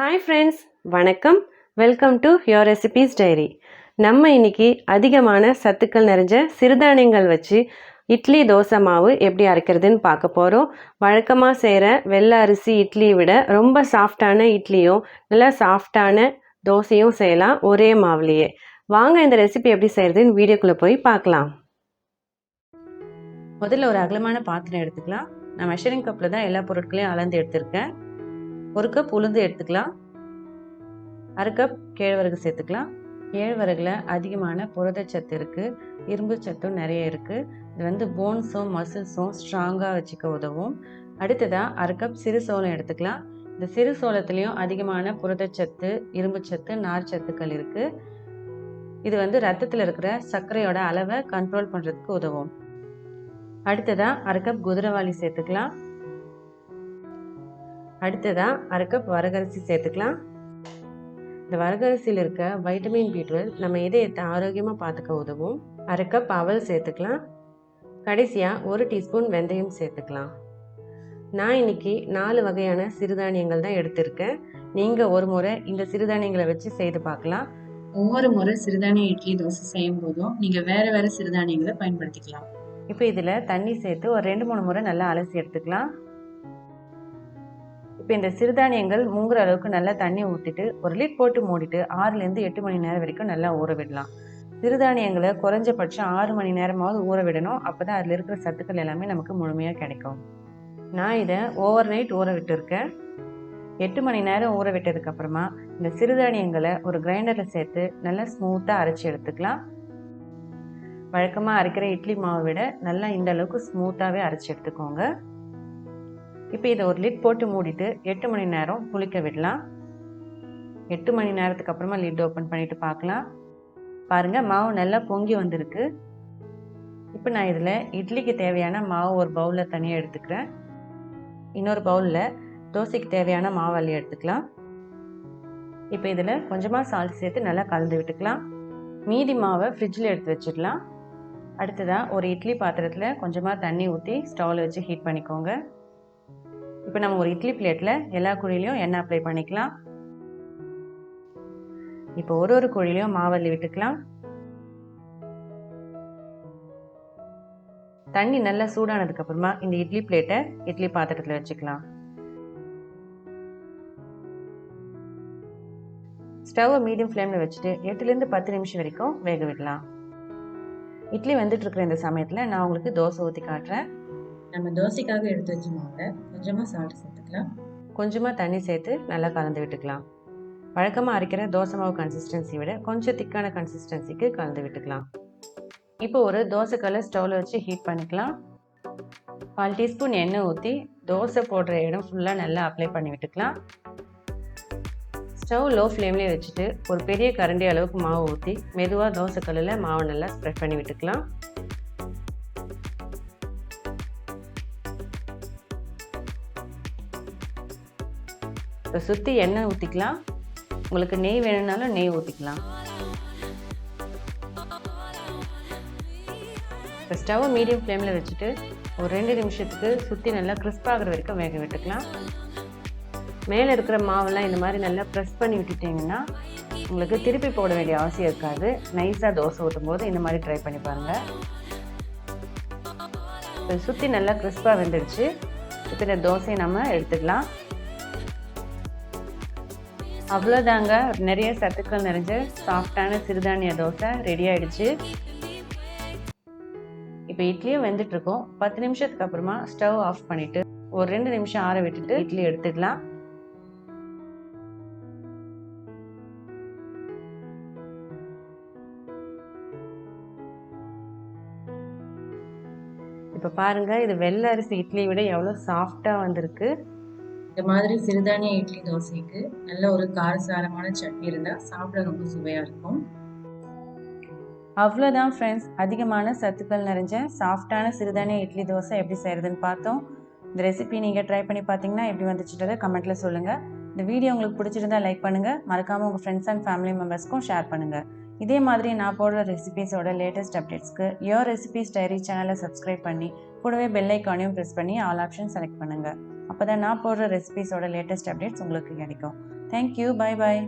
Hi friends, வணக்கம். Welcome to your recipes diary. நம்ம இன்னைக்கு அதிகமான சத்துக்கள் நிறைஞ்ச சிறுதானியங்கள் வச்சு இட்லி தோசை மாவு எப்படி அரைக்கிறதுன்னு பார்க்க போகிறோம். வழக்கமாக செய்கிற வெள்ளை அரிசி இட்லியை விட ரொம்ப சாஃப்டான இட்லியும் நல்லா சாஃப்டான தோசையும் செய்யலாம் ஒரே மாவுலேயே. வாங்க இந்த ரெசிபி எப்படி செய்கிறதுன்னு வீடியோக்குள்ளே போய் பார்க்கலாம். முதல்ல ஒரு அகலமான பாத்திரம் எடுத்துக்கலாம். நான் மெஷரிங் கப்பில் தான் எல்லா பொருட்களையும் அளந்து எடுத்திருக்கேன். ஒரு கப் உளுந்து எடுத்துக்கலாம். அரை கப் கேழ்வரகு சேர்த்துக்கலாம். கேழ்வரகுல அதிகமான புரதச்சத்து இருக்குது, இரும்பு சத்தும் நிறைய இருக்குது. இது போன்ஸும் மசில்ஸும் ஸ்ட்ராங்காக வச்சுக்க உதவும். அடுத்ததாக அரை கப் சிறு சோளம் எடுத்துக்கலாம். இந்த சிறு சோளத்துலேயும் அதிகமான புரதச்சத்து, இரும்பு சத்து, நார் சத்துக்கள் இருக்குது. இது ரத்தத்தில் இருக்கிற சர்க்கரையோட அளவை கண்ட்ரோல் பண்ணுறதுக்கு உதவும். அடுத்ததாக அரை கப் குதிரைவாளி சேர்த்துக்கலாம். அடுத்ததாக அரை கப் வரகரிசி சேர்த்துக்கலாம். இந்த வரகரிசியில் இருக்க வைட்டமின் B12 நம்ம இதயத்தை ஆரோக்கியமாக பார்த்துக்க உதவும். அரை கப் அவல் சேர்த்துக்கலாம். கடைசியாக 1 டீஸ்பூன் வெந்தயம் சேர்த்துக்கலாம். நான் இன்னைக்கு 4 வகையான சிறுதானியங்கள் தான் எடுத்திருக்கேன். நீங்கள் ஒரு முறை இந்த சிறுதானியங்களை வச்சு செய்து பார்க்கலாம். ஒவ்வொரு முறை சிறுதானிய இட்லி தோசை செய்யும் போதும் நீங்கள் வேறு வேறு சிறுதானியங்களை பயன்படுத்திக்கலாம். இப்போ இதில் தண்ணி சேர்த்து ஒரு 2-3 முறை நல்லா அலசி எடுத்துக்கலாம். இப்போ இந்த சிறுதானியங்கள் மூங்குற அளவுக்கு நல்லா தண்ணி ஊற்றிட்டு ஒரு லிட் போட்டு மூடிட்டு 6லேருந்து 8 மணி நேரம் வரைக்கும் நல்லா ஊற விடலாம். சிறுதானியங்களை குறைஞ்சபட்சம் 6 மணி நேரமாவது ஊற விடணும். அப்போ தான் அதில் இருக்கிற சத்துக்கள் எல்லாமே நமக்கு முழுமையாக கிடைக்கும். நான் இதை ஓவர் நைட் ஊற விட்டுருக்கேன். 8 மணி நேரம் ஊற விட்டதுக்கப்புறமா இந்த சிறுதானியங்களை ஒரு கிரைண்டரில் சேர்த்து நல்லா ஸ்மூத்தாக அரைச்சி எடுத்துக்கலாம். வழக்கமாக அரைக்கிற இட்லி மாவை விட நல்லா இந்த அளவுக்கு ஸ்மூத்தாகவே அரைச்சி எடுத்துக்கோங்க. இப்போ இதை ஒரு லிட் போட்டு மூடிட்டு 8 மணி நேரம் புளிக்க விடலாம். 8 மணி நேரத்துக்கு அப்புறமா லிட் ஓப்பன் பண்ணிட்டு பார்க்கலாம். பாருங்கள், மாவு நல்லா பொங்கி வந்திருக்கு. இப்போ நான் இதில் இட்லிக்கு தேவையான மாவு ஒரு பவுலில் தனியாக எடுத்துக்கிறேன். இன்னொரு பவுலில் தோசைக்கு தேவையான மாவு அள்ளி எடுத்துக்கலாம். இப்போ இதில் கொஞ்சமாக சால்ட் சேர்த்து நல்லா கலந்து விட்டுக்கலாம். மீதி மாவை ஃப்ரிட்ஜில் எடுத்து வச்சிடலாம். அடுத்ததாக ஒரு இட்லி பாத்திரத்தில் கொஞ்சமாக தண்ணி ஊற்றி ஸ்டவ்வில் வச்சு ஹீட் பண்ணிக்கோங்க. இப்போ நம்ம ஒரு இட்லி பிளேட்டில் எல்லா குழிலையும் எண்ணெய் அப்ளை பண்ணிக்கலாம். இப்போ ஒரு குழிலையும் மாவள்ளி விட்டுக்கலாம். தண்ணி நல்லா சூடானதுக்கு அப்புறமா இந்த இட்லி பிளேட்டை இட்லி பாத்திரத்தில் வச்சுக்கலாம். ஸ்டவ்வை மீடியம் ஃப்ளேமில் வச்சுட்டு 8லேருந்து 10 நிமிஷம் வரைக்கும் வேக விடலாம். இட்லி வந்துட்டு இருக்கிற இந்த சமயத்தில் நான் உங்களுக்கு தோசை ஊற்றி காட்டுறேன். நம்ம தோசைக்காக எடுத்து வச்ச மாவில் கொஞ்சமாக சால்ட் சேர்த்துக்கலாம். கொஞ்சமாக தண்ணி சேர்த்து நல்லா கலந்து விட்டுக்கலாம். வழக்கமாக அரைக்கிற தோசை மாவு கன்சிஸ்டன்சி விட கொஞ்சம் திக்கான கன்சிஸ்டன்சிக்கு கலந்து விட்டுக்கலாம். இப்போ ஒரு தோசைக்கல்லை ஸ்டவ்வில் வச்சு ஹீட் பண்ணிக்கலாம். 1/4 டீஸ்பூன் எண்ணெய் ஊற்றி தோசை போடுற இடம் ஃபுல்லாக நல்லா அப்ளை பண்ணி விட்டுக்கலாம். ஸ்டவ் லோ ஃப்ளேம்லேயே வச்சுட்டு ஒரு பெரிய கரண்டி அளவுக்கு மாவு ஊற்றி மெதுவாக தோசைக்கல்லில் மாவை நல்லா ஸ்ப்ரெட் பண்ணி விட்டுக்கலாம். இப்போ சுற்றி எண்ணெய் ஊற்றிக்கலாம். உங்களுக்கு நெய் வேணும்னாலும் நெய் ஊற்றிக்கலாம். இப்போ ஸ்டவ்வை மீடியம் ஃப்ளேமில் வச்சுட்டு ஒரு 2 நிமிஷத்துக்கு சுற்றி நல்லா கிறிஸ்பாகிற வரைக்கும் வேக விட்டுக்கலாம். மேலே இருக்கிற மாவெல்லாம் இந்த மாதிரி நல்லா ப்ரெஸ் பண்ணி விட்டுட்டிங்கன்னா உங்களுக்கு திருப்பி போட வேண்டிய அவசியம் இருக்காது. நைஸாக தோசை ஊற்றும் போது இந்த மாதிரி ட்ரை பண்ணி பாருங்கள். இப்போ சுற்றி நல்லா கிறிஸ்பாக வெந்துடுச்சு. இப்போ இந்த தோசையை நம்ம எடுத்துக்கலாம். அவ்வளோதாங்க, நிறைய சத்துக்கள் நிறைஞ்ச சாஃப்டான சிறுதானிய தோசை ரெடி ஆகிடுச்சு. இப்போ இட்லியும் வெந்துட்டுருக்கோம். 10 நிமிஷத்துக்கு அப்புறமா ஸ்டவ் ஆஃப் பண்ணிவிட்டு ஒரு 2 நிமிஷம் ஆற விட்டுட்டு இட்லி எடுத்துக்கலாம். இப்போ பாருங்கள், இது வெள்ளை அரிசி இட்லியை விட எவ்வளோ சாஃப்டாக வந்திருக்கு. இந்த மாதிரி சிறுதானிய இட்லி தோசைக்கு நல்ல ஒரு காரசாரமான சட்னி இருந்தால் சாப்பிட ரொம்ப சுவையாக இருக்கும். அவ்வளோதான் ஃப்ரெண்ட்ஸ், அதிகமான சத்துக்கள் நிறைஞ்ச சாஃப்டான சிறுதானிய இட்லி தோசை எப்படி செய்கிறதுன்னு பார்த்தோம். இந்த ரெசிபி நீங்கள் ட்ரை பண்ணி பார்த்தீங்கன்னா எப்படி வந்துச்சுன்றதை கமெண்ட்டில் சொல்லுங்கள். இந்த வீடியோ உங்களுக்கு பிடிச்சிருந்தா லைக் பண்ணுங்கள். மறக்காமல் உங்கள் ஃப்ரெண்ட்ஸ் அண்ட் ஃபேமிலி மெம்பர்ஸ்க்கும் ஷேர் பண்ணுங்கள். இதே மாதிரி நான் போடுற ரெசிபீஸோட லேட்டஸ்ட் அப்டேட்ஸ்க்கு யோர் ரெசிபீஸ் டைரி சேனலை சப்ஸ்கிரைப் பண்ணி கூடவே பெல் ஐக்கானையும் ப்ரெஸ் பண்ணி ஆல் ஆப்ஷன் செலக்ட் பண்ணுங்கள். அப்போ தான் நான் போடுற ரெசிபீஸோட லேட்டஸ்ட் அப்டேட்ஸ் உங்களுக்கு கிடைக்கும். தேங்க்யூ. பாய் பாய்.